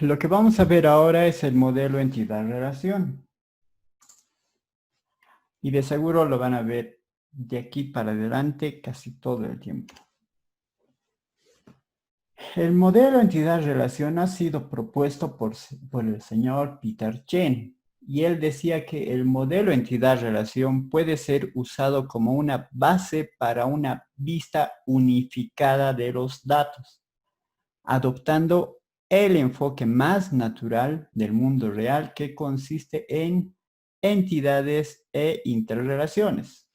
Lo que vamos a ver ahora es el modelo entidad-relación. Y de seguro lo van a ver de aquí para adelante casi todo el tiempo. El modelo entidad-relación ha sido propuesto por el señor Peter Chen. Y él decía que el modelo entidad-relación puede ser usado como una base para una vista unificada de los datos, adoptando el enfoque más natural del mundo real que consiste en entidades e interrelaciones.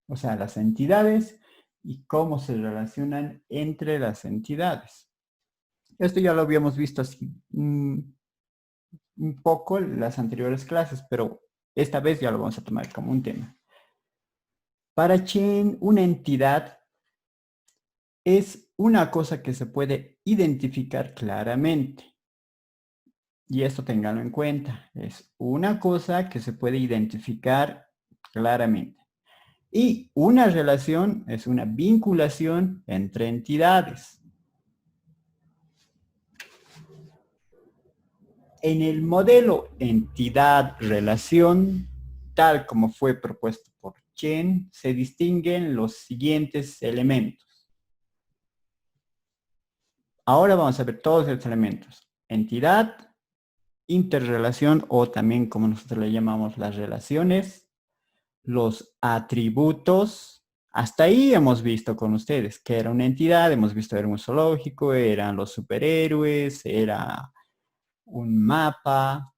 O sea, las entidades y cómo se relacionan entre las entidades. Esto ya lo habíamos visto así un poco en las anteriores clases, pero esta vez ya lo vamos a tomar como un tema. Para Chen, una entidad es una cosa que se puede identificar claramente. Y esto ténganlo en cuenta. Es una cosa que se puede identificar claramente. Y una relación es una vinculación entre entidades. En el modelo entidad-relación, tal como fue propuesto por Chen, se distinguen los siguientes elementos. Ahora vamos a ver todos estos elementos. Entidad, interrelación o también como nosotros le llamamos las relaciones, los atributos. Hasta ahí hemos visto con ustedes que era una entidad, hemos visto era un zoológico, eran los superhéroes, era un mapa,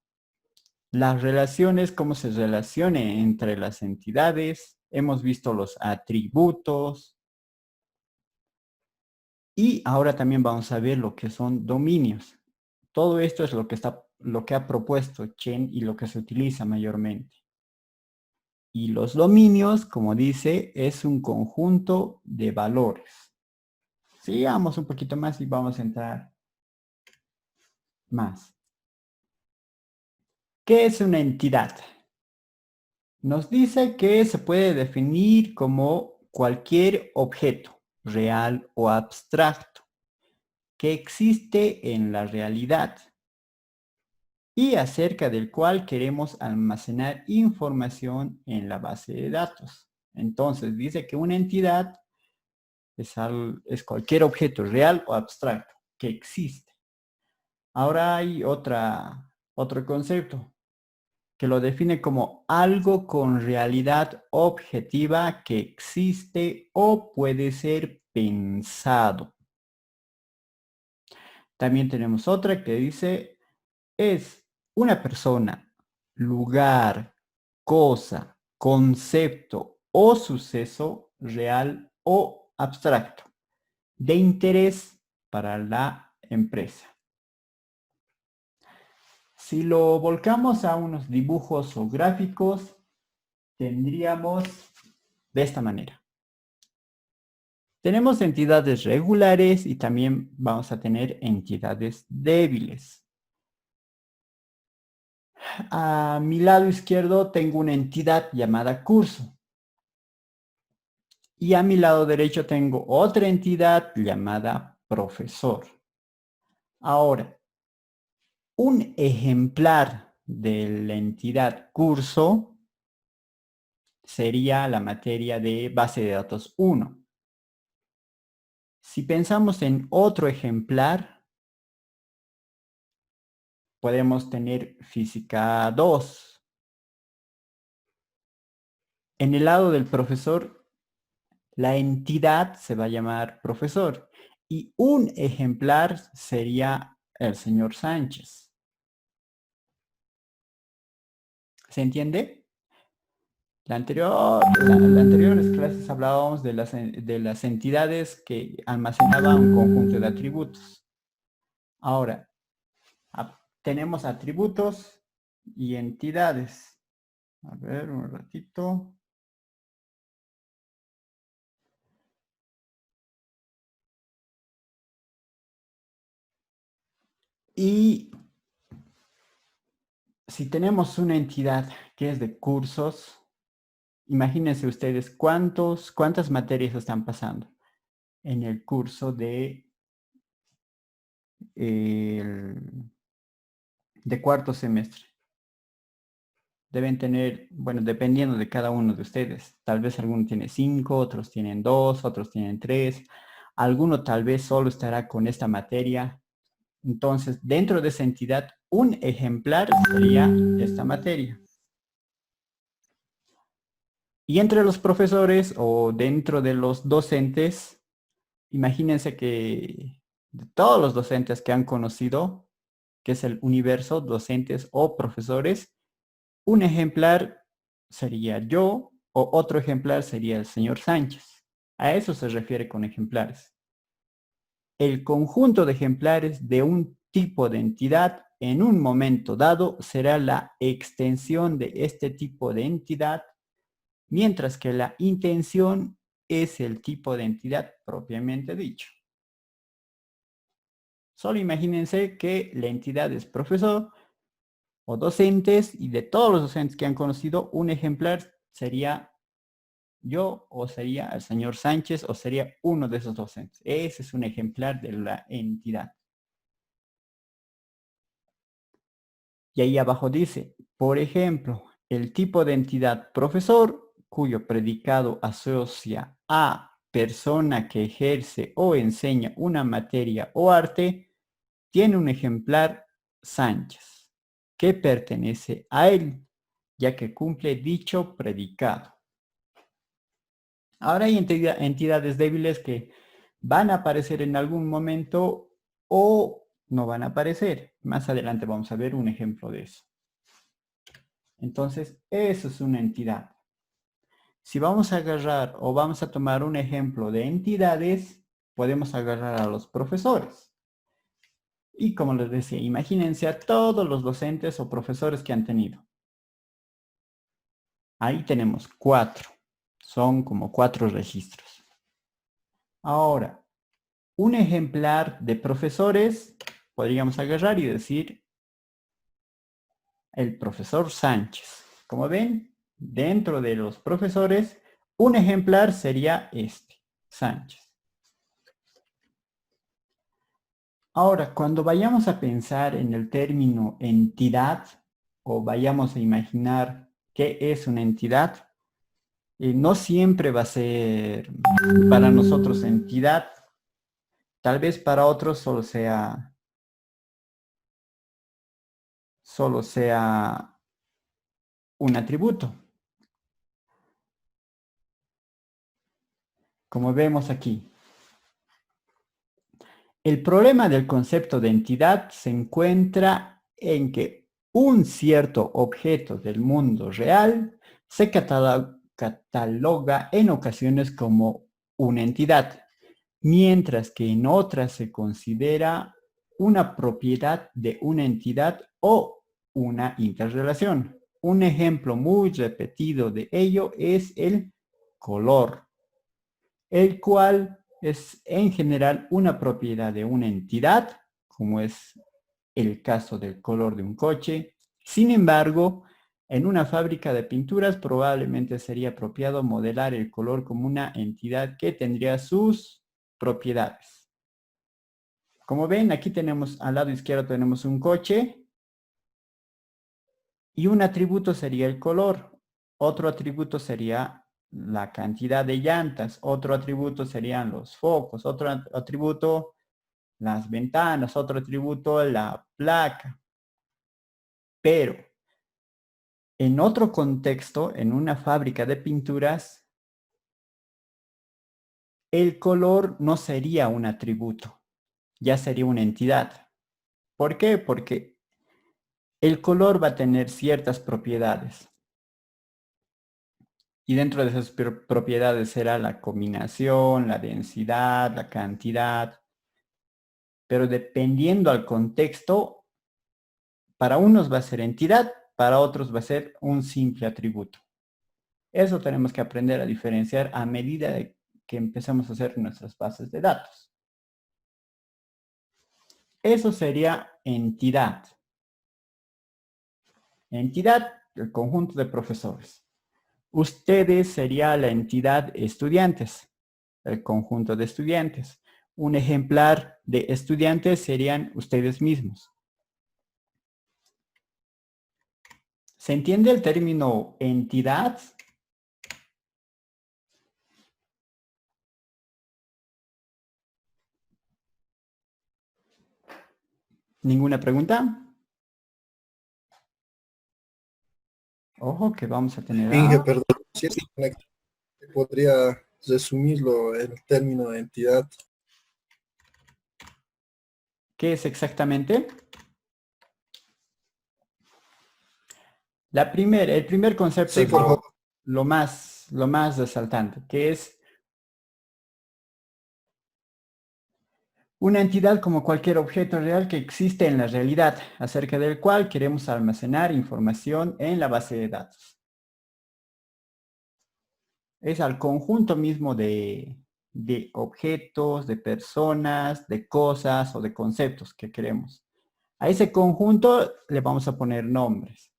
las relaciones, cómo se relacione entre las entidades, hemos visto los atributos y ahora también vamos a ver lo que son dominios. Todo esto es lo que ha propuesto Chen y lo que se utiliza mayormente. Y los dominios, como dice, es un conjunto de valores. Sigamos un poquito más y vamos a entrar más. ¿Qué es una entidad? Nos dice que se puede definir como cualquier objeto, real o abstracto, que existe en la realidad y acerca del cual queremos almacenar información en la base de datos. Entonces dice que una entidad es cualquier objeto real o abstracto que existe. Ahora hay otro concepto que lo define como algo con realidad objetiva que existe o puede ser pensado. También tenemos otra que dice es una persona, lugar, cosa, concepto o suceso real o abstracto de interés para la empresa. Si lo volcamos a unos dibujos o gráficos, tendríamos de esta manera. Tenemos entidades regulares y también vamos a tener entidades débiles. A mi lado izquierdo tengo una entidad llamada curso. Y a mi lado derecho tengo otra entidad llamada profesor. Ahora, un ejemplar de la entidad curso sería la materia de base de datos 1. Si pensamos en otro ejemplar, podemos tener física 2. En el lado del profesor, la entidad se va a llamar profesor y un ejemplar sería el señor Sánchez. ¿Se entiende? Las anteriores clases hablábamos de las entidades que almacenaban un conjunto de atributos. Ahora, tenemos atributos y entidades. A ver, un ratito. Y si tenemos una entidad que es de cursos, imagínense ustedes cuántas materias están pasando en el curso de de cuarto semestre. Deben tener, bueno, dependiendo de cada uno de ustedes. Tal vez alguno tiene 5, otros tienen 2, otros tienen 3. Alguno tal vez solo estará con esta materia. Entonces, dentro de esa entidad, un ejemplar sería esta materia. Y entre los profesores o dentro de los docentes, imagínense que de todos los docentes que han conocido, que es el universo, docentes o profesores, un ejemplar sería yo o otro ejemplar sería el señor Sánchez. A eso se refiere con ejemplares. El conjunto de ejemplares de un tipo de entidad en un momento dado será la extensión de este tipo de entidad, mientras que la intención es el tipo de entidad propiamente dicho. Solo imagínense que la entidad es profesor o docentes, y de todos los docentes que han conocido, un ejemplar sería yo, o sería el señor Sánchez, o sería uno de esos docentes. Ese es un ejemplar de la entidad. Y ahí abajo dice, por ejemplo, el tipo de entidad profesor, cuyo predicado asocia a persona que ejerce o enseña una materia o arte, tiene un ejemplar Sánchez, que pertenece a él, ya que cumple dicho predicado. Ahora hay entidades débiles que van a aparecer en algún momento o no van a aparecer. Más adelante vamos a ver un ejemplo de eso. Entonces, eso es una entidad. Si vamos a agarrar o vamos a tomar un ejemplo de entidades, podemos agarrar a los profesores. Y como les decía, imagínense a todos los docentes o profesores que han tenido. Ahí tenemos 4. Son como 4 registros. Ahora, un ejemplar de profesores podríamos agarrar y decir el profesor Sánchez. Como ven, dentro de los profesores, un ejemplar sería este, Sánchez. Ahora, cuando vayamos a pensar en el término entidad o vayamos a imaginar qué es una entidad, no siempre va a ser para nosotros entidad. Tal vez para otros solo sea un atributo. Como vemos aquí. El problema del concepto de entidad se encuentra en que un cierto objeto del mundo real se cataloga en ocasiones como una entidad, mientras que en otras se considera una propiedad de una entidad o una interrelación. Un ejemplo muy repetido de ello es el color, el cual es en general una propiedad de una entidad, como es el caso del color de un coche. Sin embargo, en una fábrica de pinturas probablemente sería apropiado modelar el color como una entidad que tendría sus propiedades. Como ven, aquí tenemos al lado izquierdo tenemos un coche y un atributo sería el color. Otro atributo sería la cantidad de llantas. Otro atributo serían los focos. Otro atributo, las ventanas. Otro atributo, la placa. Pero en otro contexto, en una fábrica de pinturas, el color no sería un atributo, ya sería una entidad. ¿Por qué? Porque el color va a tener ciertas propiedades. Y dentro de esas propiedades será la combinación, la densidad, la cantidad. Pero dependiendo al contexto, para unos va a ser entidad, para otros va a ser un simple atributo. Eso tenemos que aprender a diferenciar a medida de que empezamos a hacer nuestras bases de datos. Eso sería entidad. Entidad, el conjunto de profesores. Ustedes sería la entidad estudiantes, el conjunto de estudiantes. Un ejemplar de estudiantes serían ustedes mismos. ¿Se entiende el término entidad? ¿Ninguna pregunta? Ojo que vamos a tener... Inge, perdón, si es que podría resumirlo el término de entidad. ¿Qué es exactamente? El primer concepto Sí, es por favor. lo más resaltante, que es una entidad como cualquier objeto real que existe en la realidad, acerca del cual queremos almacenar información en la base de datos. Es al conjunto mismo de objetos, de personas, de cosas o de conceptos que queremos. A ese conjunto le vamos a poner nombres.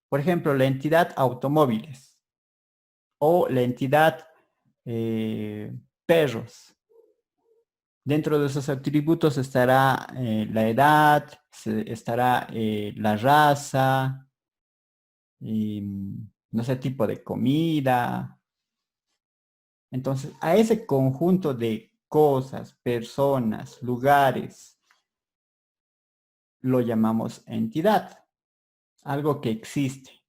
Por ejemplo, la entidad automóviles o la entidad perros. Dentro de esos atributos estará la edad, estará la raza, y, no sé, tipo de comida. Entonces, a ese conjunto de cosas, personas, lugares, lo llamamos entidad. Algo que existe,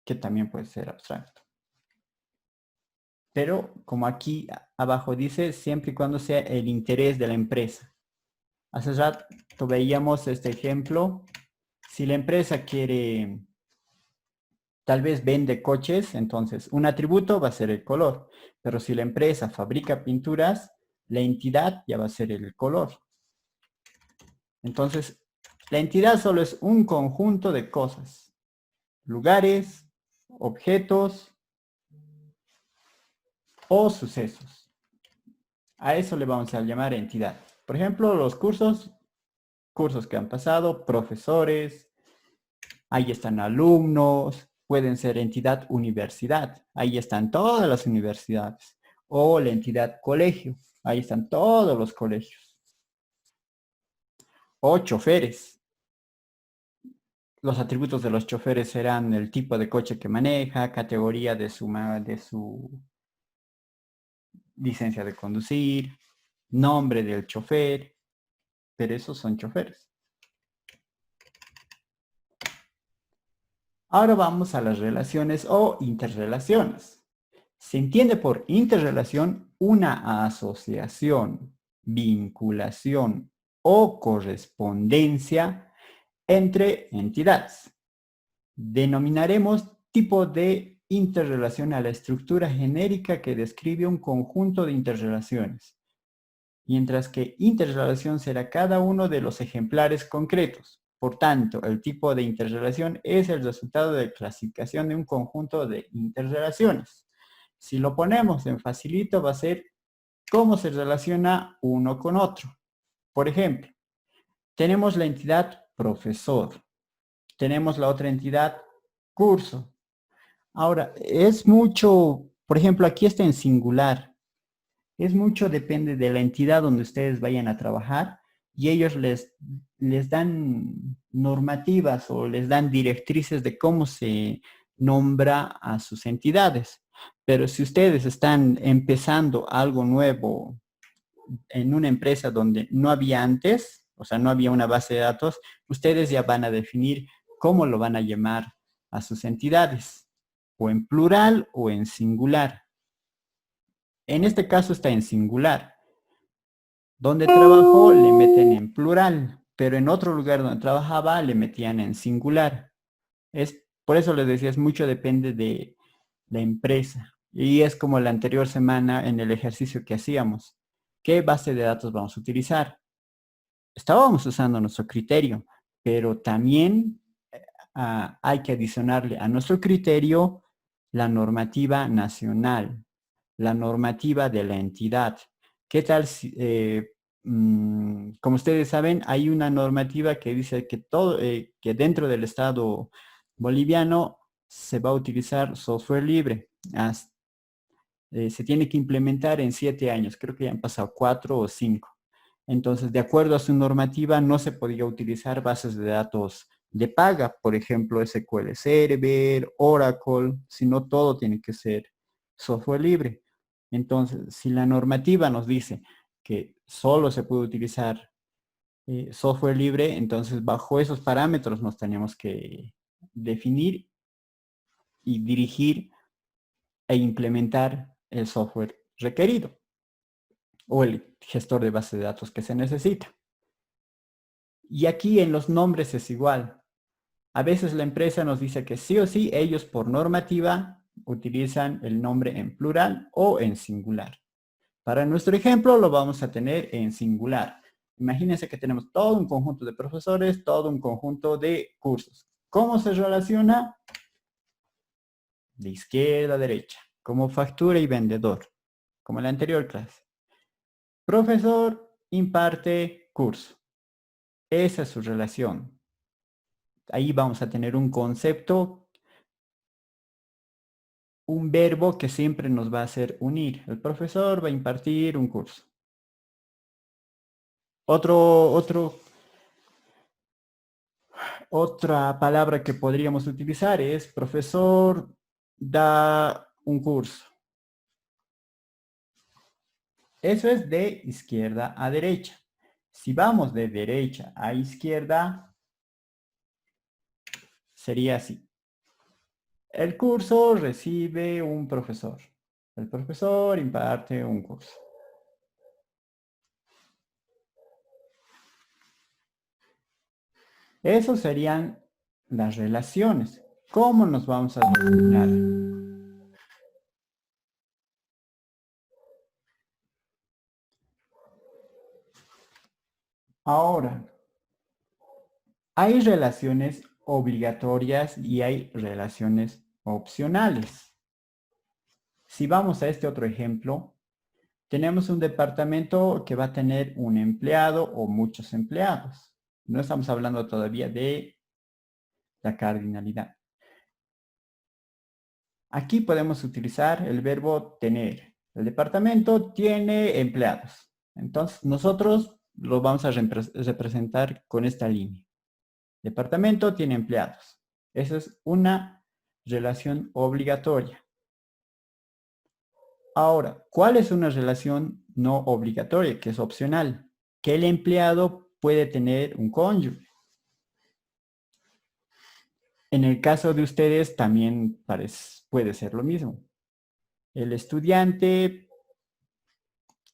que también puede ser abstracto. Pero como aquí abajo dice, siempre y cuando sea el interés de la empresa. Hace rato veíamos este ejemplo. Si la empresa quiere, tal vez vende coches, entonces un atributo va a ser el color. Pero si la empresa fabrica pinturas, la entidad ya va a ser el color. Entonces, la entidad solo es un conjunto de cosas, lugares, objetos o sucesos. A eso le vamos a llamar entidad. Por ejemplo, los cursos que han pasado, profesores, ahí están alumnos, pueden ser entidad universidad, ahí están todas las universidades, o la entidad colegio, ahí están todos los colegios, o choferes. Los atributos de los choferes serán el tipo de coche que maneja, categoría de su licencia de conducir, nombre del chofer, pero esos son choferes. Ahora vamos a las relaciones o interrelaciones. Se entiende por interrelación una asociación, vinculación o correspondencia entre entidades. Denominaremos tipo de interrelación a la estructura genérica que describe un conjunto de interrelaciones, mientras que interrelación será cada uno de los ejemplares concretos. Por tanto, el tipo de interrelación es el resultado de clasificación de un conjunto de interrelaciones. Si lo ponemos en facilito, va a ser cómo se relaciona uno con otro. Por ejemplo, tenemos la entidad profesor, tenemos la otra entidad curso. Ahora, es mucho, por ejemplo, aquí está en singular. Es mucho, depende de la entidad donde ustedes vayan a trabajar y ellos les dan normativas o les dan directrices de cómo se nombra a sus entidades. Pero si ustedes están empezando algo nuevo en una empresa donde no había antes, o sea, no había una base de datos, ustedes ya van a definir cómo lo van a llamar a sus entidades, o en plural o en singular. En este caso está en singular. Donde trabajó le meten en plural, pero en otro lugar donde trabajaba le metían en singular. Por eso les decía, es mucho depende de la empresa. Y es como la anterior semana en el ejercicio que hacíamos. ¿Qué base de datos vamos a utilizar? Estábamos usando nuestro criterio, pero también hay que adicionarle a nuestro criterio la normativa nacional, la normativa de la entidad. ¿Qué tal si, como ustedes saben, hay una normativa que dice que que dentro del Estado boliviano se va a utilizar software libre? Se tiene que implementar en 7 años, creo que ya han pasado 4 o 5. Entonces, de acuerdo a su normativa, no se podía utilizar bases de datos de paga, por ejemplo, SQL Server, Oracle, sino todo tiene que ser software libre. Entonces, si la normativa nos dice que solo se puede utilizar software libre, entonces bajo esos parámetros nos tenemos que definir y dirigir e implementar el software requerido o el gestor de base de datos que se necesita. Y aquí en los nombres es igual. A veces la empresa nos dice que sí o sí, ellos por normativa utilizan el nombre en plural o en singular. Para nuestro ejemplo lo vamos a tener en singular. Imagínense que tenemos todo un conjunto de profesores, todo un conjunto de cursos. ¿Cómo se relaciona? De izquierda a derecha, como factura y vendedor, como en la anterior clase. Profesor imparte curso. Esa es su relación. Ahí vamos a tener un concepto, un verbo que siempre nos va a hacer unir. El profesor va a impartir un curso. Otra palabra que podríamos utilizar es profesor da un curso. Eso es de izquierda a derecha. Si vamos de derecha a izquierda, sería así. El curso recibe un profesor. El profesor imparte un curso. Esas serían las relaciones. ¿Cómo nos vamos a relacionar? Ahora, hay relaciones obligatorias y hay relaciones opcionales. Si vamos a este otro ejemplo, tenemos un departamento que va a tener un empleado o muchos empleados. No estamos hablando todavía de la cardinalidad. Aquí podemos utilizar el verbo tener. El departamento tiene empleados. Entonces, nosotros lo vamos a representar con esta línea. Departamento tiene empleados. Esa es una relación obligatoria. Ahora, ¿cuál es una relación no obligatoria, que es opcional? Que el empleado puede tener un cónyuge. En el caso de ustedes también puede ser lo mismo. El estudiante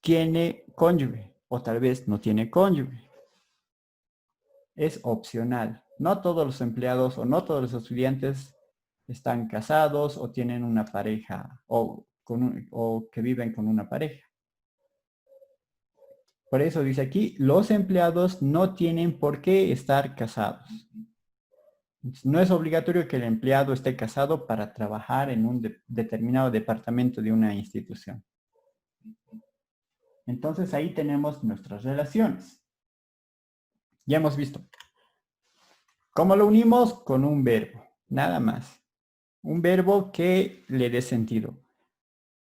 tiene cónyuge o tal vez no tiene cónyuge. Es opcional. No todos los empleados o no todos los estudiantes están casados o tienen una pareja o que viven con una pareja. Por eso dice aquí, los empleados no tienen por qué estar casados. No es obligatorio que el empleado esté casado para trabajar en un determinado departamento de una institución. Entonces ahí tenemos nuestras relaciones. Ya hemos visto. ¿Cómo lo unimos? Con un verbo, nada más. Un verbo que le dé sentido.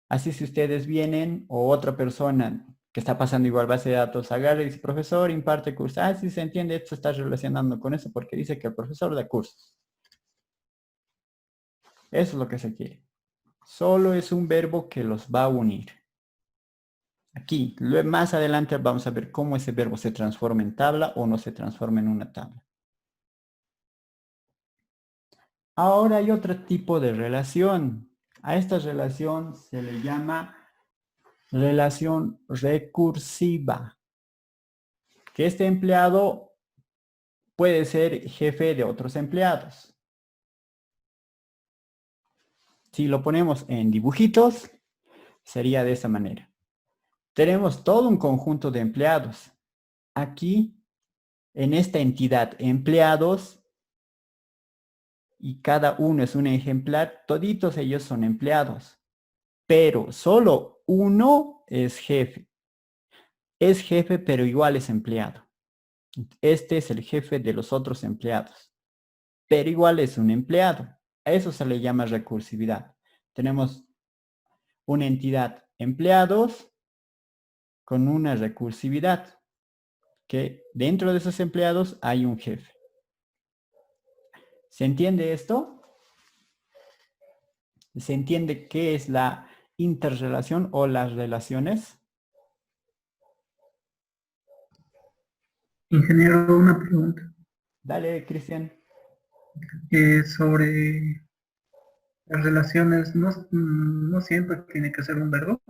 Así si ustedes vienen o otra persona que está pasando igual base de datos, agarra y dice, profesor, imparte cursos. Ah, sí se entiende, esto está relacionando con eso porque dice que el profesor da cursos. Eso es lo que se quiere. Solo es un verbo que los va a unir. Aquí, más adelante vamos a ver cómo ese verbo se transforma en tabla o no se transforma en una tabla. Ahora hay otro tipo de relación. A esta relación se le llama relación recursiva. Que este empleado puede ser jefe de otros empleados. Si lo ponemos en dibujitos, sería de esta manera. Tenemos todo un conjunto de empleados. Aquí, en esta entidad, empleados, y cada uno es un ejemplar, toditos ellos son empleados. Pero solo uno es jefe. Es jefe, pero igual es empleado. Este es el jefe de los otros empleados, pero igual es un empleado. A eso se le llama recursividad. Tenemos una entidad empleados con una recursividad, que dentro de esos empleados hay un jefe. ¿Se entiende esto? ¿Se entiende qué es la interrelación o las relaciones? Ingeniero, una pregunta. Dale, Cristian. Sobre las relaciones, no siempre tiene que ser un verbo.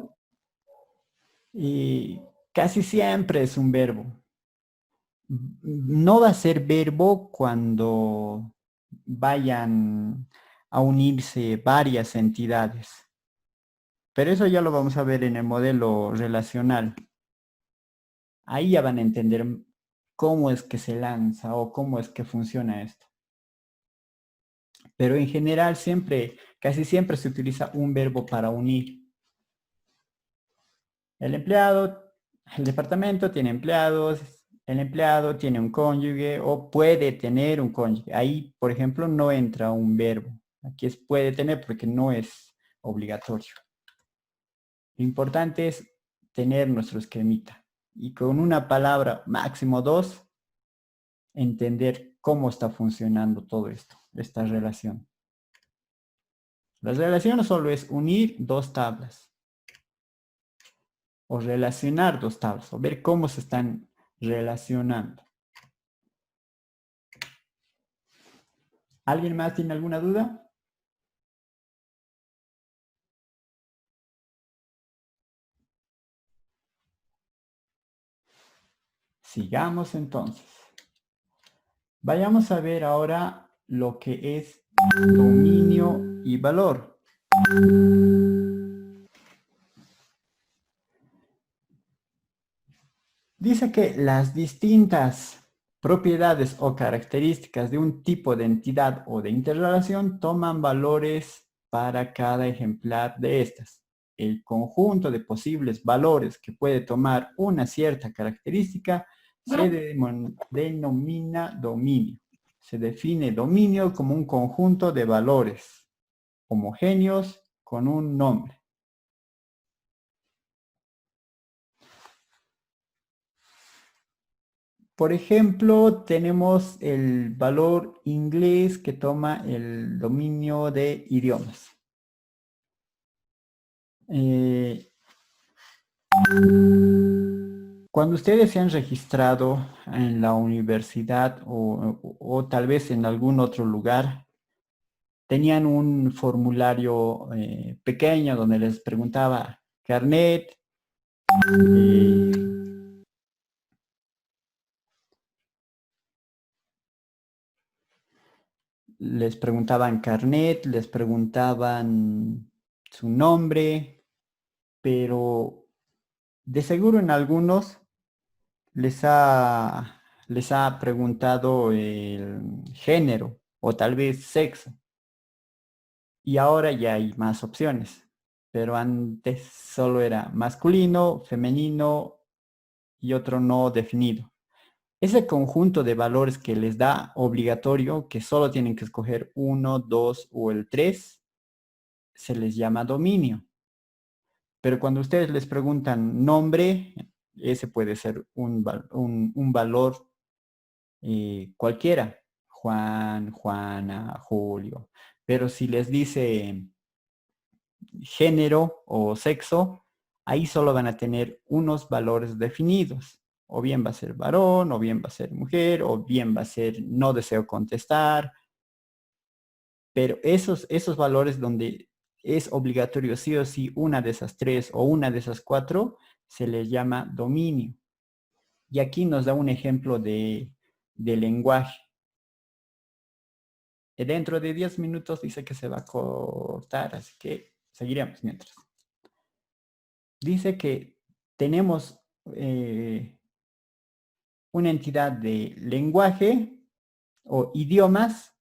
Y casi siempre es un verbo. No va a ser verbo cuando vayan a unirse varias entidades. Pero eso ya lo vamos a ver en el modelo relacional. Ahí ya van a entender cómo es que se lanza o cómo es que funciona esto. Pero en general casi siempre se utiliza un verbo para unir. El empleado, el departamento tiene empleados, el empleado tiene un cónyuge o puede tener un cónyuge. Ahí, por ejemplo, no entra un verbo. Aquí es puede tener porque no es obligatorio. Lo importante es tener nuestro esquemita y con una palabra, máximo dos, entender cómo está funcionando todo esto, esta relación. La relación solo es unir dos tablas o relacionar dos tablas o ver cómo se están relacionando. ¿Alguien más tiene alguna duda? Sigamos entonces. Vayamos a ver ahora lo que es dominio y valor. Dice que las distintas propiedades o características de un tipo de entidad o de interrelación toman valores para cada ejemplar de estas. El conjunto de posibles valores que puede tomar una cierta característica se denomina dominio. Se define dominio como un conjunto de valores homogéneos con un nombre. Por ejemplo, tenemos el valor inglés que toma el dominio de idiomas. Cuando ustedes se han registrado en la universidad o tal vez en algún otro lugar, tenían un formulario pequeño donde les preguntaba carnet, eh, les preguntaban carnet, les preguntaban su nombre, pero de seguro en algunos les ha preguntado el género o tal vez sexo. Y ahora ya hay más opciones, pero antes solo era masculino, femenino y otro no definido. Ese conjunto de valores que les da obligatorio, que solo tienen que escoger uno, dos o el tres, se les llama dominio. Pero cuando ustedes les preguntan nombre, ese puede ser un valor cualquiera. Juan, Juana, Julio. Pero si les dice género o sexo, ahí solo van a tener unos valores definidos. O bien va a ser varón, o bien va a ser mujer, o bien va a ser no deseo contestar. Pero esos valores donde es obligatorio sí o sí una de esas tres o una de esas cuatro, se les llama dominio. Y aquí nos da un ejemplo de lenguaje. Dentro de 10 minutos dice que se va a cortar, así que seguiremos mientras. Dice que tenemos una entidad de lenguaje o idiomas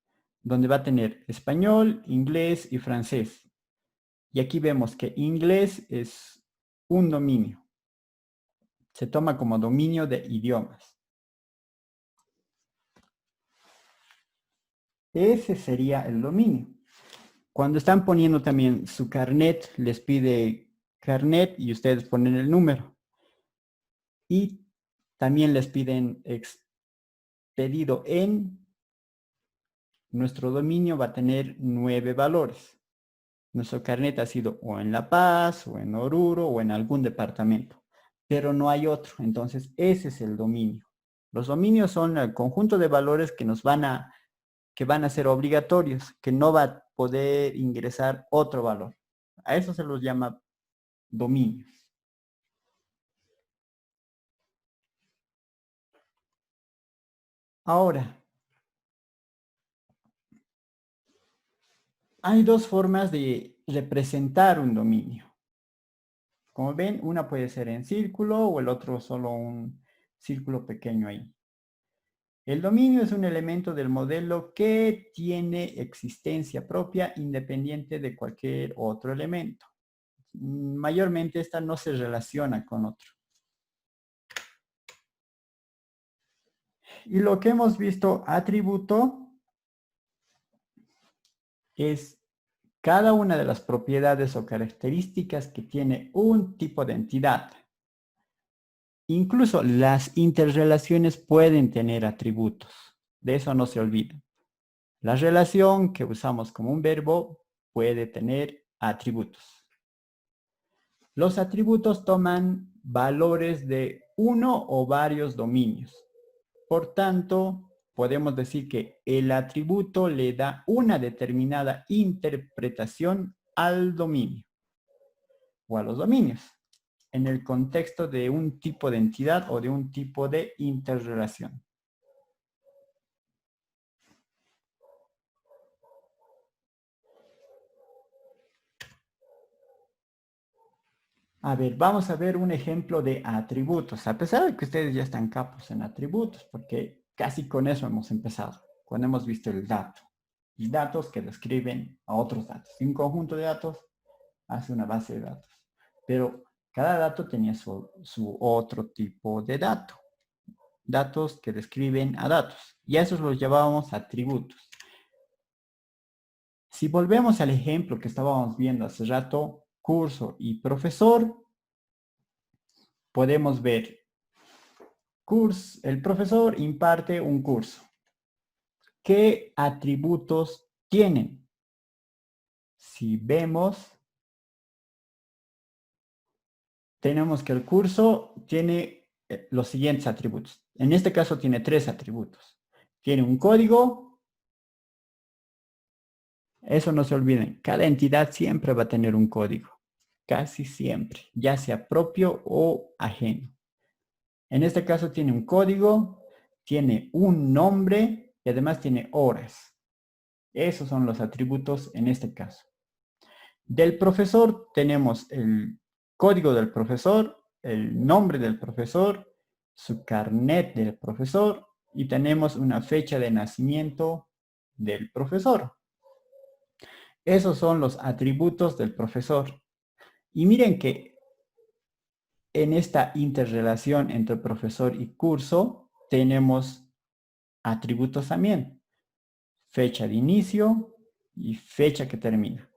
donde va a tener español, inglés y francés. Y aquí vemos que inglés es un dominio. Se toma como dominio de idiomas. Ese sería el dominio. Cuando están poniendo también su carnet, les pide carnet y ustedes ponen el número. Y también les piden expedido en nuestro dominio va a tener 9 valores. Nuestro carnet ha sido o en La Paz, o en Oruro, o en algún departamento, pero no hay otro. Entonces, ese es el dominio. Los dominios son el conjunto de valores que van a ser obligatorios, que no va a poder ingresar otro valor. A eso se los llama dominios. Ahora, hay dos formas de representar un dominio. Como ven, una puede ser en círculo o el otro solo un círculo pequeño ahí. El dominio es un elemento del modelo que tiene existencia propia independiente de cualquier otro elemento. Mayormente esta no se relaciona con otro. Y lo que hemos visto atributo es cada una de las propiedades o características que tiene un tipo de entidad. Incluso las interrelaciones pueden tener atributos. De eso no se olviden. La relación que usamos como un verbo puede tener atributos. Los atributos toman valores de uno o varios dominios. Por tanto, podemos decir que el atributo le da una determinada interpretación al dominio o a los dominios en el contexto de un tipo de entidad o de un tipo de interrelación. A ver, vamos a ver un ejemplo de atributos, a pesar de que ustedes ya están capos en atributos, porque casi con eso hemos empezado, cuando hemos visto el dato. Y datos que describen a otros datos. Y un conjunto de datos hace una base de datos. Pero cada dato tenía su otro tipo de dato. Datos que describen a datos. Y a esos los llamábamos atributos. Si volvemos al ejemplo que estábamos viendo hace rato, curso y profesor, podemos ver, el profesor imparte un curso. ¿Qué atributos tienen? Si vemos, tenemos que el curso tiene los siguientes atributos. En este caso tiene 3 atributos. Tiene un código. Eso no se olviden. Cada entidad siempre va a tener un código. Casi siempre. Ya sea propio o ajeno. En este caso tiene un código. Tiene un nombre. Y además tiene horas. Esos son los atributos en este caso. Del profesor tenemos el código del profesor, el nombre del profesor, su carnet del profesor y tenemos una fecha de nacimiento del profesor. Esos son los atributos del profesor. Y miren que en esta interrelación entre profesor y curso tenemos atributos también. Fecha de inicio y fecha que termina.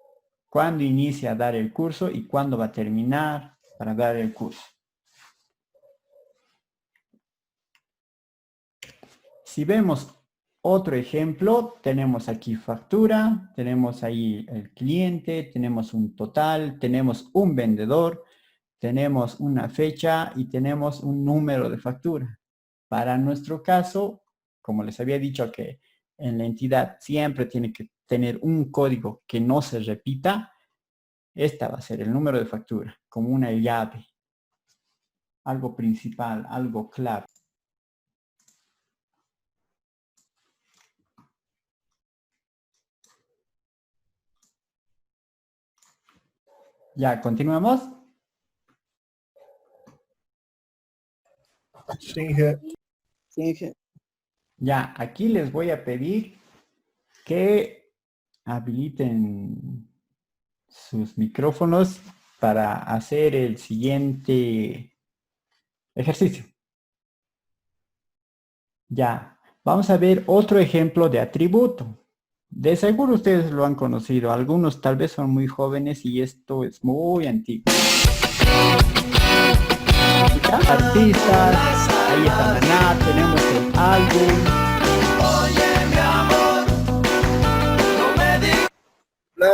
Cuándo inicia a dar el curso y cuándo va a terminar para dar el curso. Si vemos otro ejemplo, tenemos aquí factura, tenemos ahí el cliente, tenemos un total, tenemos un vendedor, tenemos una fecha y tenemos un número de factura. Para nuestro caso, como les había dicho que en la entidad siempre tiene que tener un código que no se repita, esta va a ser el número de factura, como una llave. Algo principal, algo clave. Ya, continuamos. Sí, jefe. Sí, jefe. Ya, aquí les voy a pedir que habiliten sus micrófonos para hacer el siguiente ejercicio. Ya, vamos a ver otro ejemplo de atributo. De seguro ustedes lo han conocido, algunos tal vez son muy jóvenes y esto es muy antiguo. Artistas, ahí está Maná, tenemos el álbum.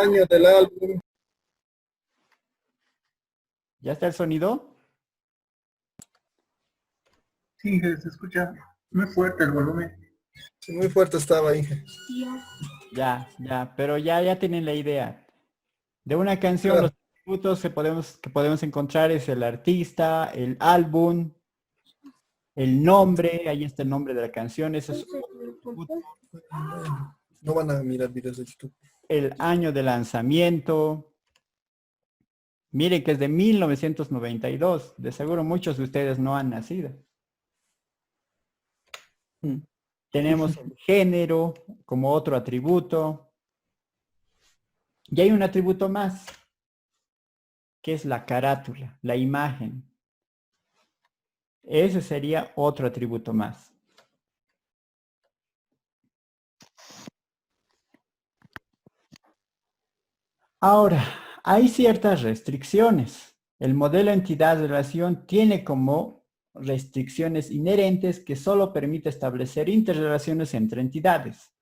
año del álbum. ¿Ya está el sonido? Sí, se escucha muy fuerte el volumen. Sí, muy fuerte estaba ahí. Ya, pero ya tienen la idea. De una canción, los Claro, atributos que podemos encontrar es el artista, el álbum, el nombre, ahí está el nombre de la canción, ese es otro atributo, no van a mirar videos de YouTube. el año de lanzamiento. Miren que es de 1992. De seguro muchos de ustedes no han nacido. Mm. Tenemos el género como otro atributo. Y hay un atributo más, que es la carátula, la imagen. Ese sería otro atributo más. Ahora, hay ciertas restricciones. El modelo entidad-relación tiene como restricciones inherentes que solo permite establecer interrelaciones entre entidades,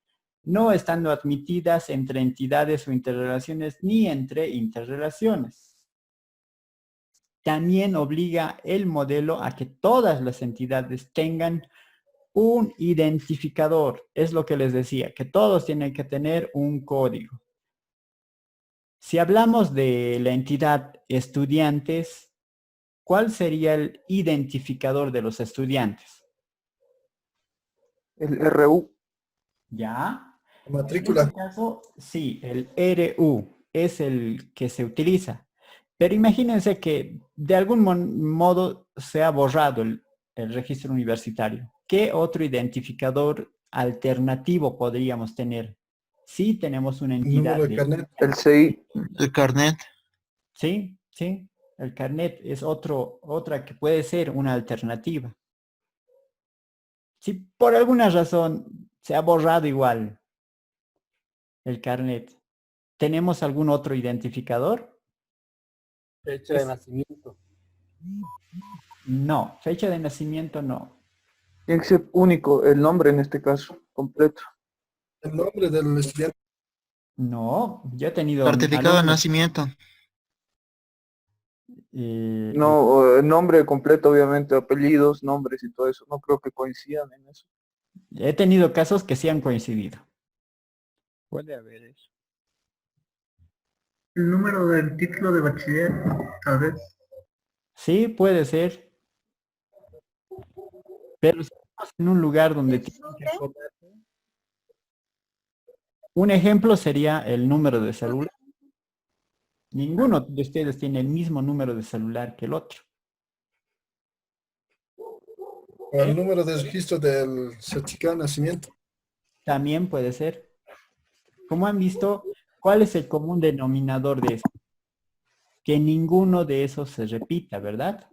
no estando admitidas entre entidades o interrelaciones ni entre interrelaciones. También obliga el modelo a que todas las entidades tengan un identificador. Es lo que les decía, que todos tienen que tener un código. Si hablamos de la entidad estudiantes, ¿cuál sería el identificador de los estudiantes? El RU. ¿Ya? En Matrícula. este caso, sí, el RU es el que se utiliza. Pero imagínense que de algún modo se ha borrado el registro universitario. ¿Qué otro identificador alternativo podríamos tener? Si tenemos una entidad Número de de carnet. El CI. El carnet. Sí, el carnet es otra que puede ser una alternativa. Si por alguna razón se ha borrado igual el carnet, ¿tenemos algún otro identificador? Fecha de nacimiento. No, fecha de nacimiento no. Tiene que ser único, el nombre en este caso, completo. El nombre del estudiante. No, yo he tenido Certificado de alumnos, nacimiento. No, el nombre completo, obviamente, apellidos, nombres y todo eso. No creo que coincidan en eso. he tenido casos que sí han coincidido. Puede haber eso. El número del título de bachiller, tal vez. Sí, puede ser, pero si estamos en un lugar donde tienen que acordarse, un ejemplo sería el número de celular. Ninguno de ustedes tiene el mismo número de celular que el otro. O el número de registro del certificado de nacimiento. También puede ser. Como han visto, ¿cuál es el común denominador de esto? Que ninguno de esos se repita, ¿verdad?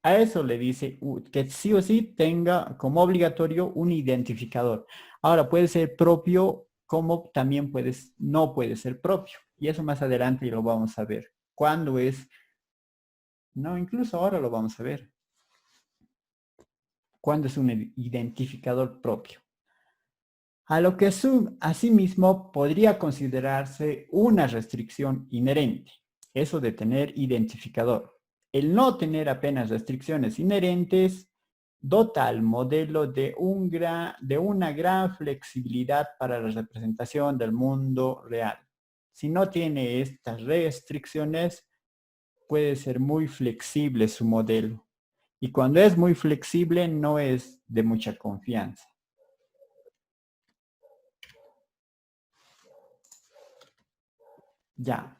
A eso le dice que sí o sí tenga como obligatorio un identificador. Ahora puede ser propio como también no puede ser propio. Y eso más adelante lo vamos a ver. ¿Cuándo es? No, incluso ahora lo vamos a ver. ¿Cuándo es un identificador propio? A lo que asimismo podría considerarse una restricción inherente, eso de tener identificador. El no tener apenas restricciones inherentes dota al modelo de una gran flexibilidad para la representación del mundo real. Si no tiene estas restricciones, puede ser muy flexible su modelo. Y cuando es muy flexible, no es de mucha confianza. Ya,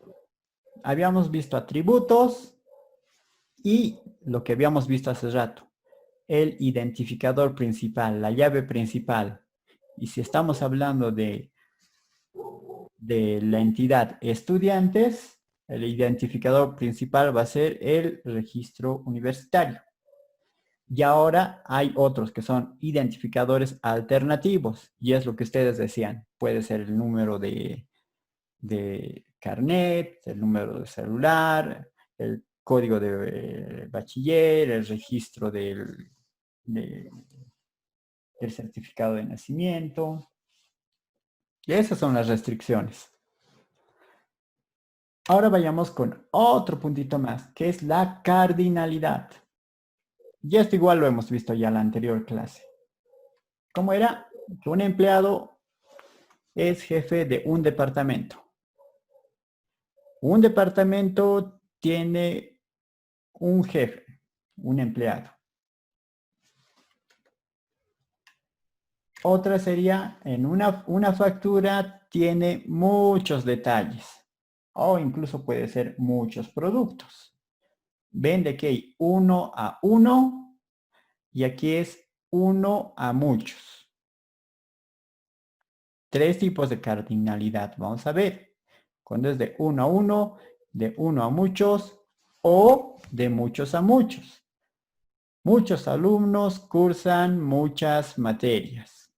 habíamos visto atributos y lo que habíamos visto hace rato, el identificador principal, la llave principal. Y si estamos hablando de la entidad estudiantes, el identificador principal va a ser el registro universitario. Y ahora hay otros que son identificadores alternativos, y es lo que ustedes decían. Puede ser el número de carnet, el número de celular, el código de bachiller, el registro del certificado de nacimiento. Y esas son las restricciones. Ahora vayamos con otro puntito más, que es la cardinalidad. Y esto igual lo hemos visto ya en la anterior clase. ¿Cómo era? Que un empleado es jefe de un departamento. Un departamento tiene un jefe, un empleado. Otra sería, en una factura tiene muchos detalles o incluso puede ser muchos productos. Ven de que hay 1 a 1 y aquí es 1 a muchos. Tres tipos de cardinalidad. Vamos a ver. Cuando es de 1 a 1, de 1 a muchos o de muchos a muchos. Muchos alumnos cursan muchas materias.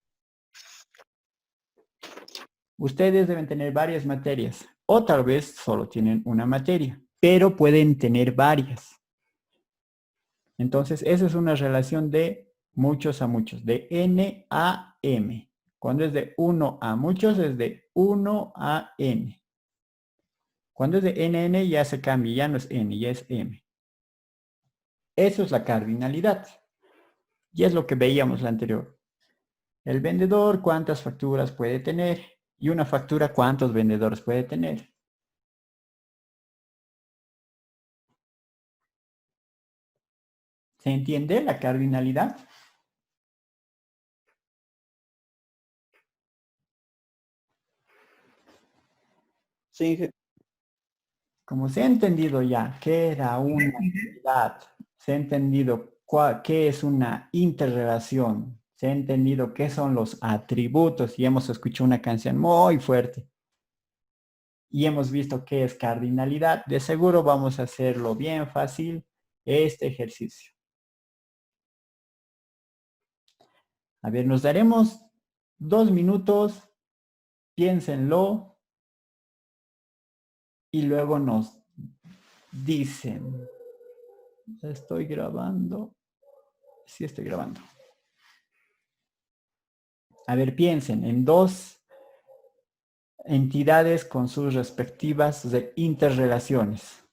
Ustedes deben tener varias materias o tal vez solo tienen una materia, pero pueden tener varias. Entonces, esa es una relación de muchos a muchos, de n a m. Cuando es de 1 a muchos es de 1 a n. Cuando es de n a n ya se cambia, ya no es n, ya es m. Eso es la cardinalidad. Y es lo que veíamos la anterior. El vendedor, ¿cuántas facturas puede tener? Y una factura, ¿cuántos vendedores puede tener? ¿Se entiende la cardinalidad? Sí, Como se ha entendido ya qué era una unidad, se ha entendido qué es una interrelación, se ha entendido qué son los atributos y hemos escuchado una canción muy fuerte y hemos visto qué es cardinalidad, de seguro vamos a hacerlo bien fácil este ejercicio. A ver, nos daremos 2 minutos, piénsenlo y luego nos dicen. Estoy grabando. Sí, estoy grabando. A ver, piensen en dos entidades con sus respectivas interrelaciones.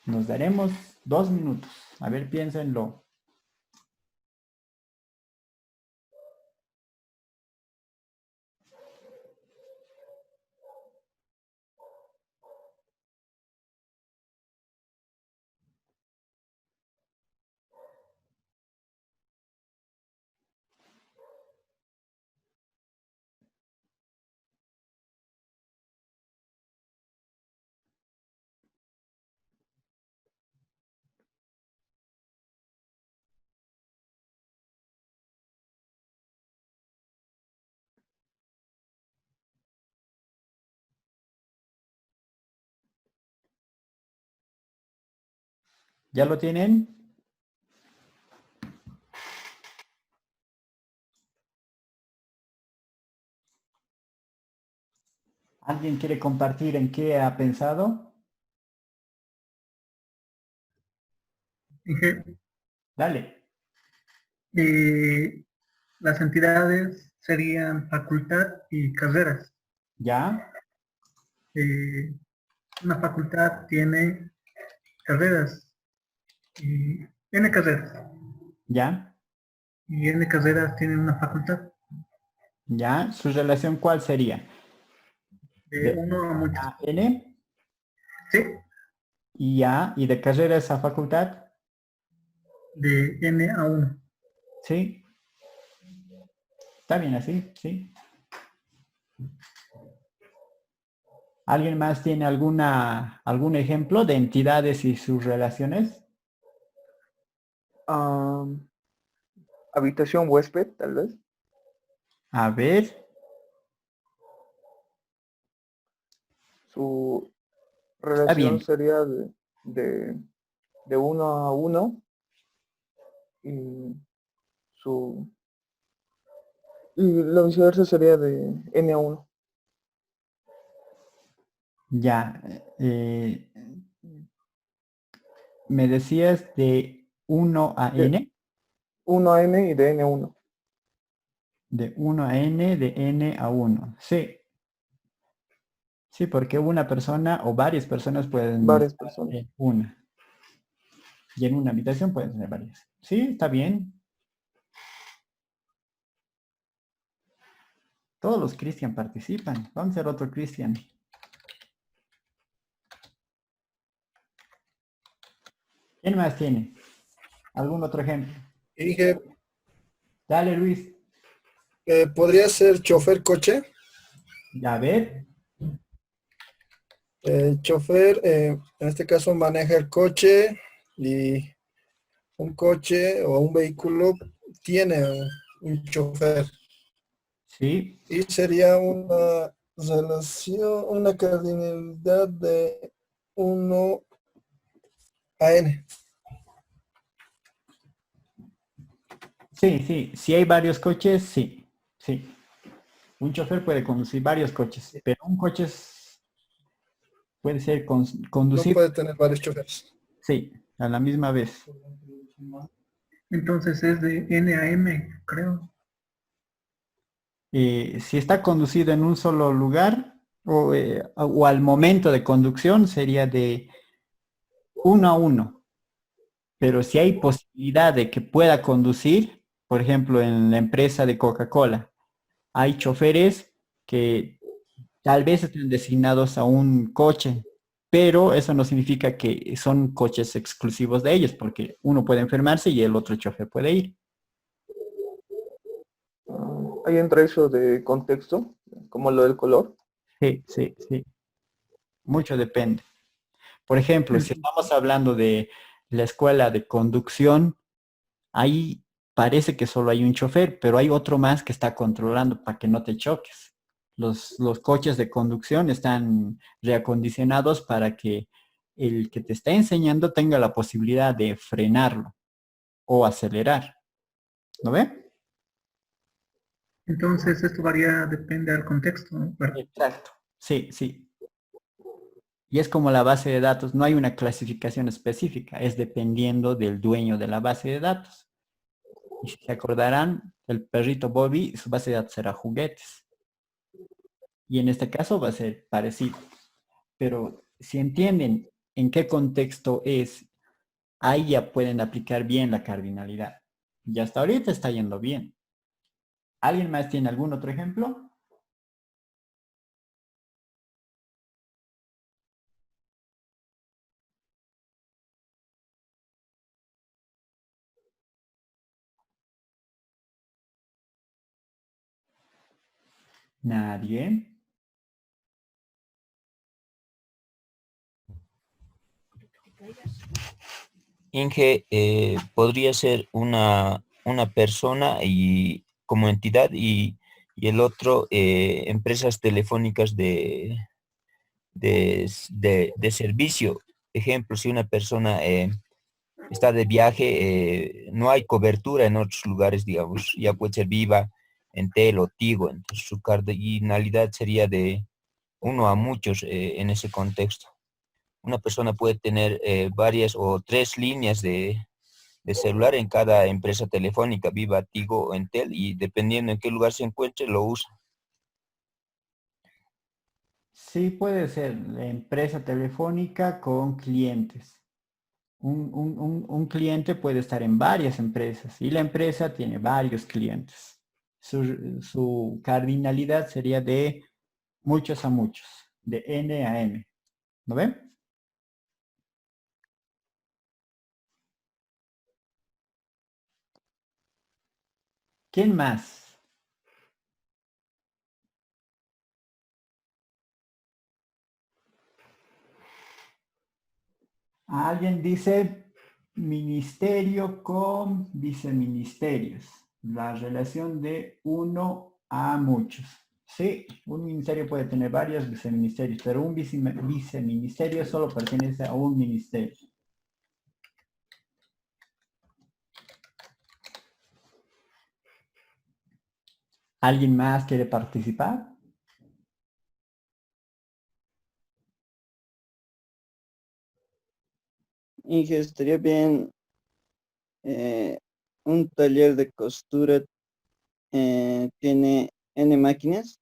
Nos daremos 2 minutos. A ver, piénsenlo. ¿Ya lo tienen? ¿Alguien quiere compartir en qué ha pensado? Dije, Dale. las entidades serían facultad y carreras. ¿Ya? Eh, una facultad tiene carreras y N carreras. ¿Ya? Y N carreras tienen una facultad ¿Ya? ¿Su relación cuál sería? de De uno a muchos. A N Sí, y A y de carrera esa facultad. de N a 1. ¿Sí? ¿Está bien así? ¿Sí? ¿Alguien más tiene algún ejemplo de entidades y sus relaciones? habitación huésped, tal vez. A ver, Su está relación bien. sería de 1 a 1 y su y la viceversa sería de n a 1. Ya. Me decías de 1 a De n. 1 a n y de n a 1. De 1 a n, de n a 1. Sí. Sí, porque una persona o varias personas pueden Varias estar personas. en una. Y en una habitación pueden tener varias. Sí, está bien. Todos los Cristian participan. Vamos a hacer otro Cristian. ¿Quién más tiene? ¿Algún otro ejemplo? Y dije, Dale, Luis. podría ser chofer coche. Ya ver. Chofer, en este caso, maneja el coche y un coche o un vehículo tiene un chofer. Sí. Y sería una relación, una cardinalidad de 1 a n. Sí, sí. Si hay varios coches, sí. Sí. Un chofer puede conducir varios coches, pero un coche puede ser No conducido, puede tener varios choferes. sí, a la misma vez. Entonces es de N a M, creo. Si está conducido en un solo lugar o al momento de conducción sería de 1 a 1. Pero si hay posibilidad de que pueda conducir, por ejemplo, en la empresa de Coca-Cola, hay choferes que tal vez estén designados a un coche, pero eso no significa que son coches exclusivos de ellos, porque uno puede enfermarse y el otro chofer puede ir. Ahí entra eso de contexto, como lo del color. Sí, sí, sí. Mucho depende. Por ejemplo, si En- estamos hablando de la escuela de conducción, ahí parece que solo hay un chofer, pero hay otro más que está controlando para que no te choques. Los coches de conducción están reacondicionados para que el que te está enseñando tenga la posibilidad de frenarlo o acelerar. ¿No ve? Entonces esto varía, depende del contexto, ¿no? Exacto. Sí, sí. Y es como la base de datos, no hay una clasificación específica, es dependiendo del dueño de la base de datos. Y si se acordarán, el perrito Bobby, su base de datos será juguetes. Y en este caso va a ser parecido. Pero si entienden en qué contexto es, ahí ya pueden aplicar bien la cardinalidad. Y hasta ahorita está yendo bien. ¿Alguien más tiene algún otro ejemplo? Nadie. Inge podría ser una persona y como entidad y el otro empresas telefónicas de servicio. Ejemplo, si una persona está de viaje, no hay cobertura en otros lugares, digamos, ya puede ser Viva, Entel o Tigo, entonces su cardinalidad sería de uno a muchos en ese contexto. Una persona puede tener varias o tres líneas de celular en cada empresa telefónica, Viva, Tigo o Entel, y dependiendo en qué lugar se encuentre, lo usa. Sí, puede ser la empresa telefónica con clientes. Un cliente puede estar en varias empresas y la empresa tiene varios clientes. Su cardinalidad sería de muchos a muchos, de N a M. ¿No ven? ¿Quién más? Alguien dice ministerio con viceministerios. La relación de uno a muchos. Sí, un ministerio puede tener varios viceministerios, pero un viceministerio solo pertenece a un ministerio. ¿Alguien más quiere participar? Inge, estaría bien eh, un taller de costura tiene n máquinas,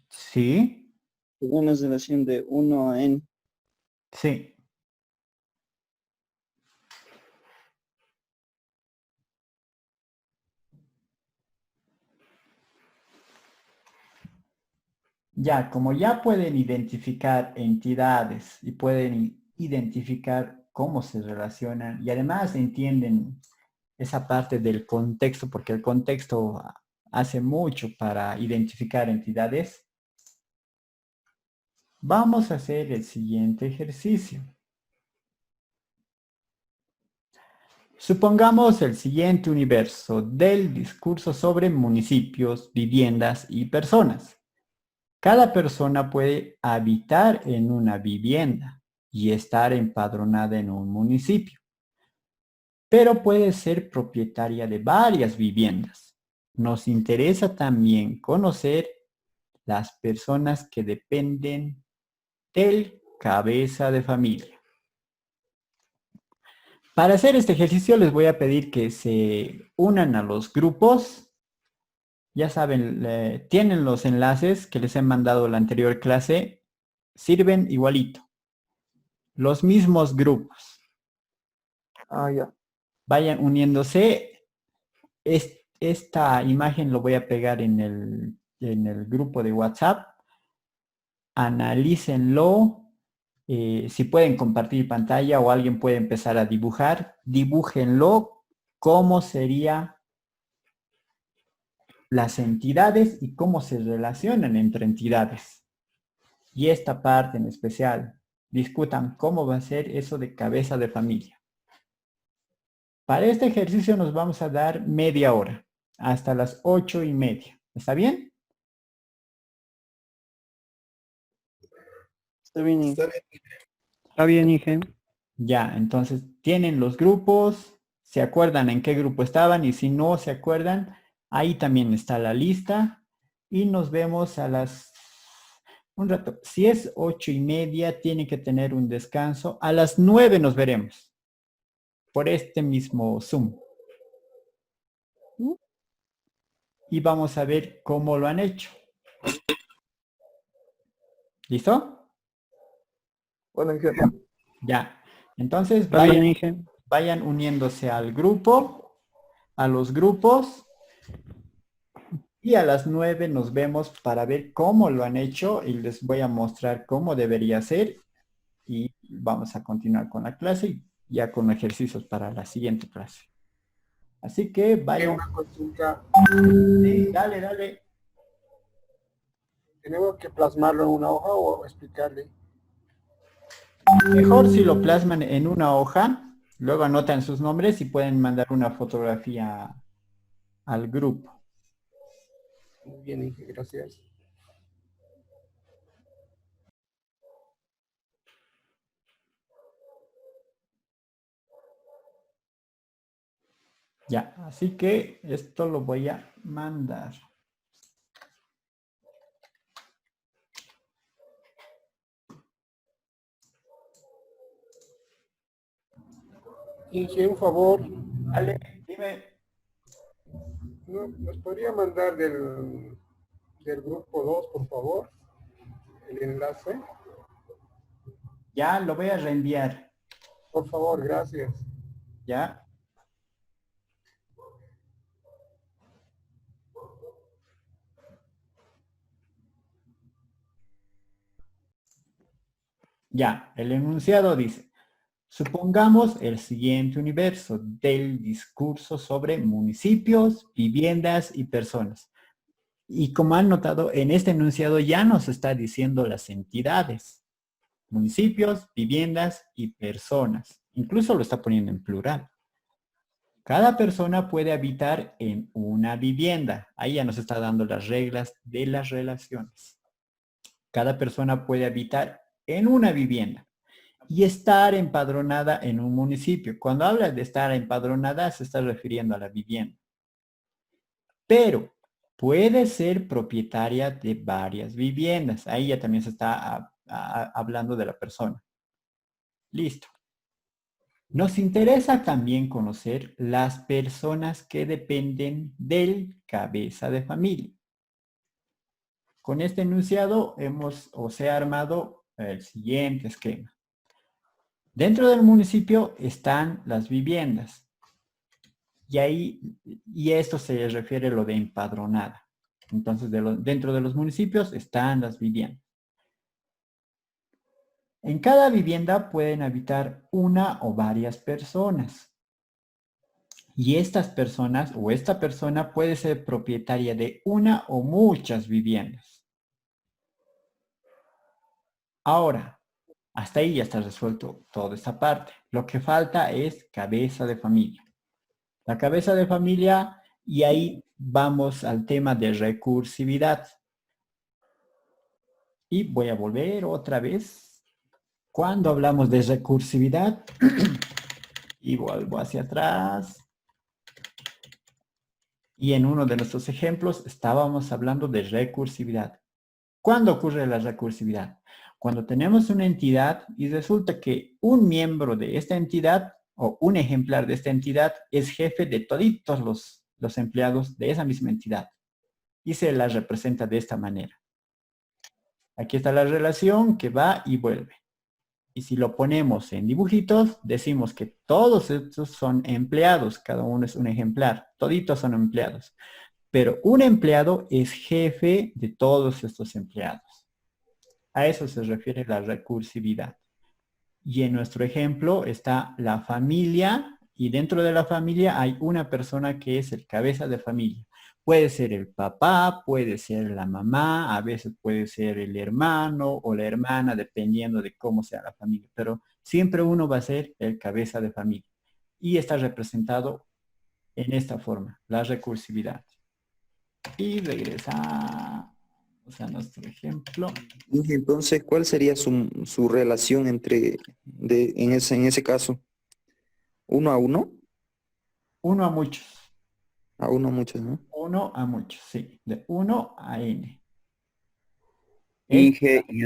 Sí, una relación de 1 a n. sí. Ya, como ya pueden identificar entidades y pueden identificar cómo se relacionan y además entienden esa parte del contexto, porque el contexto hace mucho para identificar entidades, vamos a hacer el siguiente ejercicio. Supongamos el siguiente universo del discurso sobre municipios, viviendas y personas. Cada persona puede habitar en una vivienda y estar empadronada en un municipio, pero puede ser propietaria de varias viviendas. Nos interesa también conocer las personas que dependen del cabeza de familia. Para hacer este ejercicio les voy a pedir que se unan a los grupos. Ya saben, tienen los enlaces que les he mandado la anterior clase. Sirven igualito. Los mismos grupos. Ah, ya. Vayan uniéndose. Esta imagen lo voy a pegar en el grupo de WhatsApp. Analícenlo. Si pueden compartir pantalla o alguien puede empezar a dibujar, dibújenlo cómo serían las entidades y cómo se relacionan entre entidades. Y esta parte en especial, discutan cómo va a ser eso de cabeza de familia. Para este ejercicio nos vamos a dar media hora, hasta las 8:30. ¿Está bien? Está bien, Está bien. Está bien, Inge. Ya, entonces tienen los grupos, se acuerdan en qué grupo estaban y si no se acuerdan, ahí también está la lista y nos vemos a las... Un rato, si es 8:30, tiene que tener un descanso. A las 9 nos veremos por este mismo Zoom. Y vamos a ver cómo lo han hecho. ¿Listo? Bueno, ingeniero. Ya. Entonces Está bien, Inge. vayan uniéndose al grupo, a los grupos. Y a las 9 nos vemos para ver cómo lo han hecho y les voy a mostrar cómo debería ser. Y vamos a continuar con la clase y ya con ejercicios para la siguiente clase. Así que vayan. Una consulta. Sí, dale, dale. ¿Tenemos que plasmarlo en una hoja o explicarle? Mejor si lo plasman en una hoja, luego anotan sus nombres y pueden mandar una fotografía al grupo. Muy bien, Inge, gracias. Ya, así que esto lo voy a mandar. Inge, un favor, Dale, dime. ¿nos podría mandar del grupo 2, por favor, el enlace? Ya lo voy a reenviar. Por favor, gracias. Ya. Ya, el enunciado dice, supongamos el siguiente universo del discurso sobre municipios, viviendas y personas. Y como han notado, en este enunciado ya nos está diciendo las entidades, municipios, viviendas y personas. Incluso lo está poniendo en plural. Cada persona puede habitar en una vivienda. Ahí ya nos está dando las reglas de las relaciones. Cada persona puede habitar en una vivienda y estar empadronada en un municipio. Cuando habla de estar empadronada, se está refiriendo a la vivienda. Pero puede ser propietaria de varias viviendas. Ahí ya también se está hablando de la persona. Listo. Nos interesa también conocer las personas que dependen del cabeza de familia. Con este enunciado se ha armado el siguiente esquema. Dentro del municipio están las viviendas. Y esto se refiere a lo de empadronada. Entonces, dentro de los municipios están las viviendas. En cada vivienda pueden habitar una o varias personas. Y estas personas o esta persona puede ser propietaria de una o muchas viviendas. Ahora, hasta ahí ya está resuelto toda esta parte. Lo que falta es cabeza de familia. La cabeza de familia, y ahí vamos al tema de recursividad. Y voy a volver otra vez. Cuando hablamos de recursividad, y vuelvo hacia atrás. Y en uno de nuestros ejemplos estábamos hablando de recursividad. ¿Cuándo ocurre la recursividad? Cuando tenemos una entidad y resulta que un miembro de esta entidad o un ejemplar de esta entidad es jefe de toditos los empleados de esa misma entidad y se la representa de esta manera. Aquí está la relación que va y vuelve. Y si lo ponemos en dibujitos, decimos que todos estos son empleados, cada uno es un ejemplar, toditos son empleados. Pero un empleado es jefe de todos estos empleados. A eso se refiere la recursividad. Y en nuestro ejemplo está la familia y dentro de la familia hay una persona que es el cabeza de familia. Puede ser el papá, puede ser la mamá, a veces puede ser el hermano o la hermana, dependiendo de cómo sea la familia. Pero siempre uno va a ser el cabeza de familia. Y está representado en esta forma, la recursividad. Y regresamos a nuestro ejemplo. Y entonces, ¿cuál sería su relación en ese caso? ¿Uno a uno? Uno a muchos. A uno a muchos, ¿no? Uno a muchos, sí. De 1 a n. Inge, y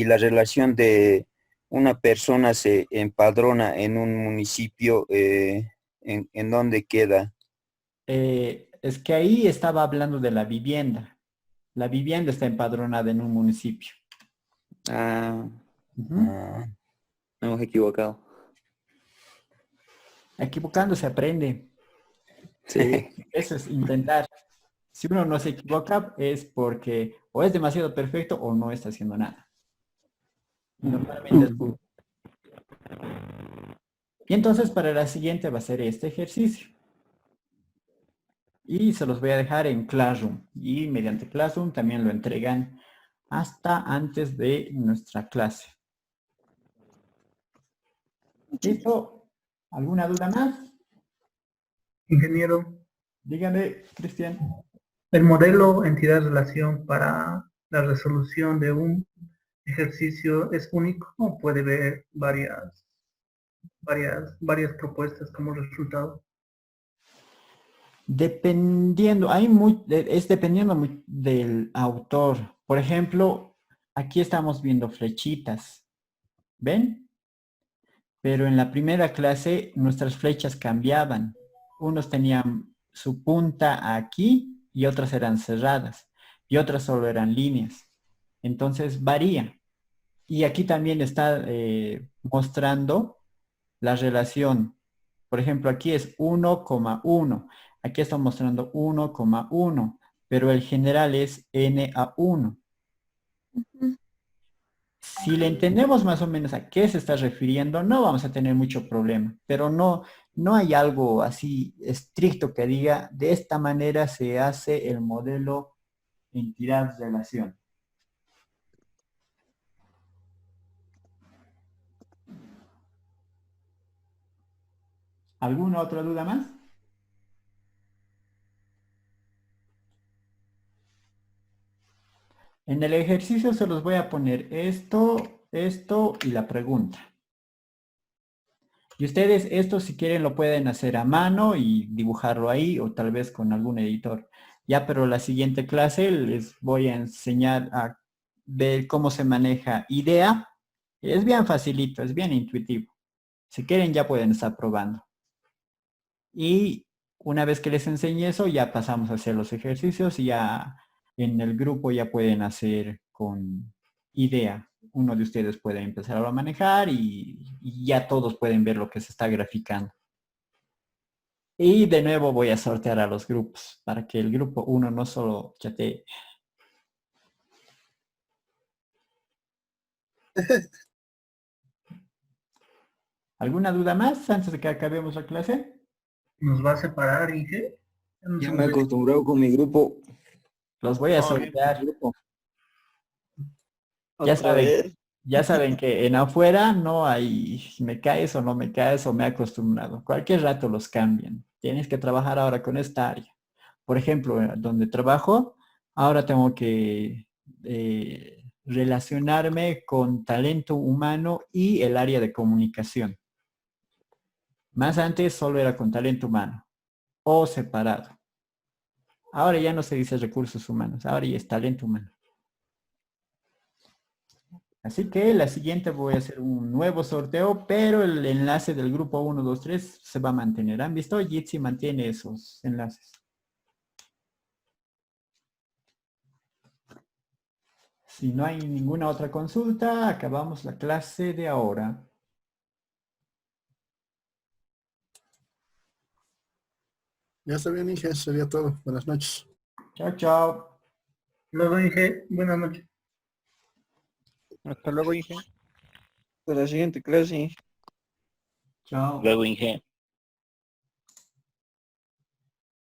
la relación de una persona se empadrona en un municipio, ¿en dónde queda? Es que ahí estaba hablando de la vivienda. La vivienda está empadronada en un municipio. Ah, Ujú. me hemos equivocado. Equivocando se aprende. Sí. Eso es intentar. Si uno no se equivoca es porque o es demasiado perfecto o no está haciendo nada. Y normalmente es... Y entonces para la siguiente va a ser este ejercicio. Y se los voy a dejar en Classroom. Y mediante Classroom también lo entregan hasta antes de nuestra clase. ¿Listo? ¿Alguna duda más? Ingeniero, Dígame, Cristian. ¿el modelo entidad-relación para la resolución de un ejercicio es único o puede haber varias propuestas como resultado? Dependiendo, es dependiendo del autor. Por ejemplo, aquí estamos viendo flechitas. ¿Ven? Pero en la primera clase nuestras flechas cambiaban. Unos tenían su punta aquí y otras eran cerradas. Y otras solo eran líneas. Entonces varía. Y aquí también está mostrando la relación. Por ejemplo, aquí es 1,1. Aquí está mostrando 1,1. Pero el general es n a 1. Si le entendemos más o menos a qué se está refiriendo, no vamos a tener mucho problema. Pero no hay algo así estricto que diga, de esta manera se hace el modelo entidad-relación. ¿Alguna otra duda más? En el ejercicio se los voy a poner esto y la pregunta. Y ustedes esto si quieren lo pueden hacer a mano y dibujarlo ahí o tal vez con algún editor. Ya, pero la siguiente clase les voy a enseñar a ver cómo se maneja IDEA. Es bien facilito, es bien intuitivo. Si quieren ya pueden estar probando. Y una vez que les enseñe eso, ya pasamos a hacer los ejercicios y ya en el grupo ya pueden hacer con idea. Uno de ustedes puede empezar a manejar y ya todos pueden ver lo que se está graficando. Y de nuevo voy a sortear a los grupos para que el grupo 1 no solo chatee. ¿Alguna duda más antes de que acabemos la clase? ¿Nos va a separar, Inge? No Ya sé me he muy bien. acostumbrado con mi grupo. Los voy a sortear. Ya Otra saben, vez. ya saben que en afuera no hay me caes o no me caes o me he acostumbrado. Cualquier rato los cambian. Tienes que trabajar ahora con esta área. Por ejemplo, donde trabajo, ahora tengo que relacionarme con talento humano y el área de comunicación. Más antes solo era con talento humano o separado. Ahora ya no se dice recursos humanos, ahora ya es talento humano. Así que la siguiente voy a hacer un nuevo sorteo, pero el enlace del grupo 1, 2, 3 se va a mantener. ¿Han visto? Jitsi mantiene esos enlaces. Si no hay ninguna otra consulta, acabamos la clase de ahora. Ya está bien, Inge, eso sería todo. Buenas noches. Chao, chao. Luego, Inge, buenas noches. Hasta luego, Inge. Para la siguiente clase. Chao. Luego, Inge.